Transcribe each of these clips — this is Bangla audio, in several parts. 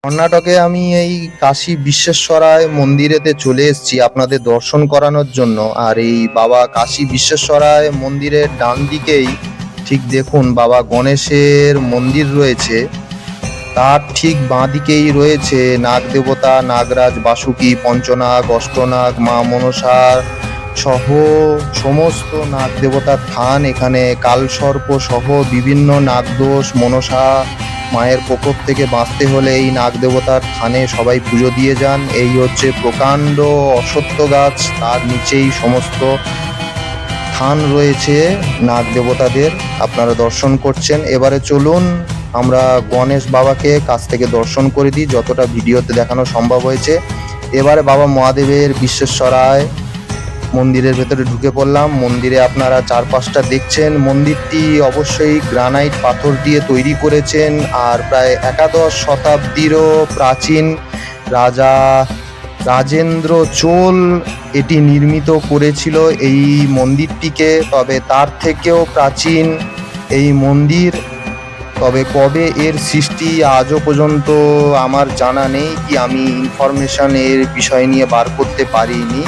কর্ণাটকে আমি এই কাশী বিশ্বেশ্বরায় মন্দিরেতে চলে এসেছি আপনাদের দর্শন করানোর জন্য। আর এই বাবা কাশী বিশ্বেশ্বরায় মন্দিরের ডান দিকেই ঠিক দেখুন বাবা গণেশের মন্দির রয়েছে। তার ঠিক বাঁ দিকেই রয়েছে নাগ দেবতা, নাগরাজ, বাসুকী, পঞ্চনাগ, অষ্টনাগ, মা মনসা সহ সমস্ত নাগ দেবতার থান। এখানে কালসর্প সহ বিভিন্ন নাগদোষ, মনসা মায়ের প্রকোপ থেকে বাঁচতে হলে এই নাগ দেবতার থানে সবাই পুজো দিয়ে যান। এই হচ্ছে প্রকাণ্ড অশ্বত্থ গাছ, তার নিচেই সমস্ত থান রয়েছে নাগ দেবতাদের, আপনারা দর্শন করছেন। এবারে চলুন আমরা গণেশ বাবাকে কাছ থেকে দর্শন করে দিই যতটা ভিডিওতে দেখানো সম্ভব হয়েছে। এবারে বাবা মহাদেবের বিশ্বেশ্বরায় মন্দিরের ভেতরে ঢুকে পড়লাম। মন্দিরে আপনারা চারপাশটা দেখছেন, মন্দিরটি অবশ্যই গ্রানাইট পাথর দিয়ে তৈরি করেছেন। আর প্রায় একাদশ শতাব্দীরও প্রাচীন রাজা রাজেন্দ্র চোল এটি নির্মিত করেছিল এই মন্দিরটিকে। তবে তার থেকেও প্রাচীন এই মন্দির। তবে কবে এর সৃষ্টি আজও পর্যন্ত আমার জানা নেই, কি আমি ইনফরমেশন এর বিষয় নিয়ে বার করতে পারিনি।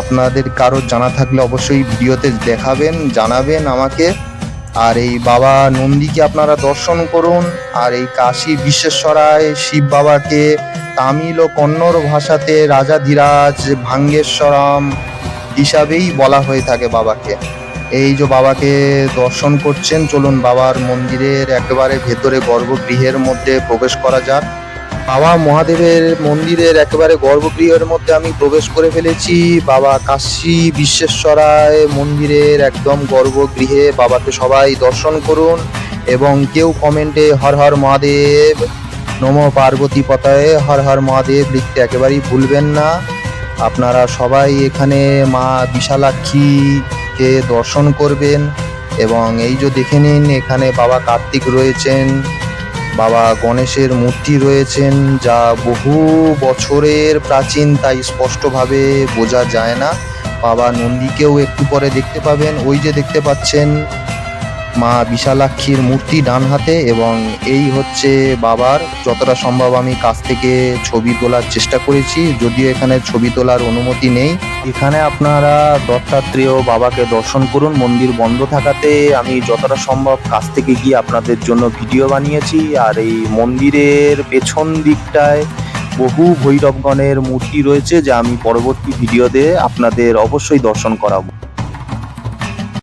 আপনাদের কারোর জানা থাকলে অবশ্যই ভিডিওতে দেখাবেন, জানাবেন আমাকে। আর এই বাবা নন্দীকে আপনারা দর্শন করুন। আর এই কাশী বিশ্বেশ্বরায় শিব বাবাকে তামিল ও কন্নড় ভাষাতে রাজাধিরাজ ভাঙ্গেশ্বরম হিসাবেই বলা হয়ে থাকে বাবাকে। এই যে বাবাকে দর্শন করছেন, চলুন বাবার মন্দিরের একেবারে ভেতরে গর্ভগৃহের মধ্যে প্রবেশ করা যাক। বাবা মহাদেবের মন্দিরের একেবারে গর্ভগৃহের মধ্যে আমি প্রবেশ করে ফেলেছি। বাবা কাশী বিশ্বেশ্বরায় মন্দিরের একদম গর্ভগৃহে বাবাকে সবাই দর্শন করুন। এবং কেউ কমেন্টে হর হর মহাদেব, নমো পার্বতী পতায়ে হর হর মহাদেব লিখতে একেবারেই ভুলবেন না। আপনারা সবাই এখানে মা বিশালাক্ষীকে দর্শন করবেন। এবং এই যে দেখে নিন, এখানে বাবা কার্তিক রয়েছেন, বাবা গণেশের মূর্তি রয়েছেন, যা বহু বছরের প্রাচীন, তাই স্পষ্টভাবে বোঝা যায় না। বাবা নন্দীকেও একটু পরে দেখতে পাবেন। ওই যে দেখতে পাচ্ছেন মা বিশালাক্ষীর মূর্তি ডান হাতে। এবং এই হচ্ছে বাবার, যতটা সম্ভব আমি কাছ থেকে ছবি তোলার চেষ্টা করেছি, যদিও এখানে ছবি তোলার অনুমতি নেই। এখানে আপনারা দত্তাত্রেয় বাবাকে দর্শন করুন। মন্দির বন্ধ থাকাতে আমি যতটা সম্ভব কাছ থেকে গিয়ে আপনাদের জন্য ভিডিও বানিয়েছি। আর এই মন্দিরের পেছন দিকটায় বহু ভৈরবগণের মূর্তি রয়েছে, যা আমি পরবর্তী ভিডিওতে আপনাদের অবশ্যই দর্শন করাবো।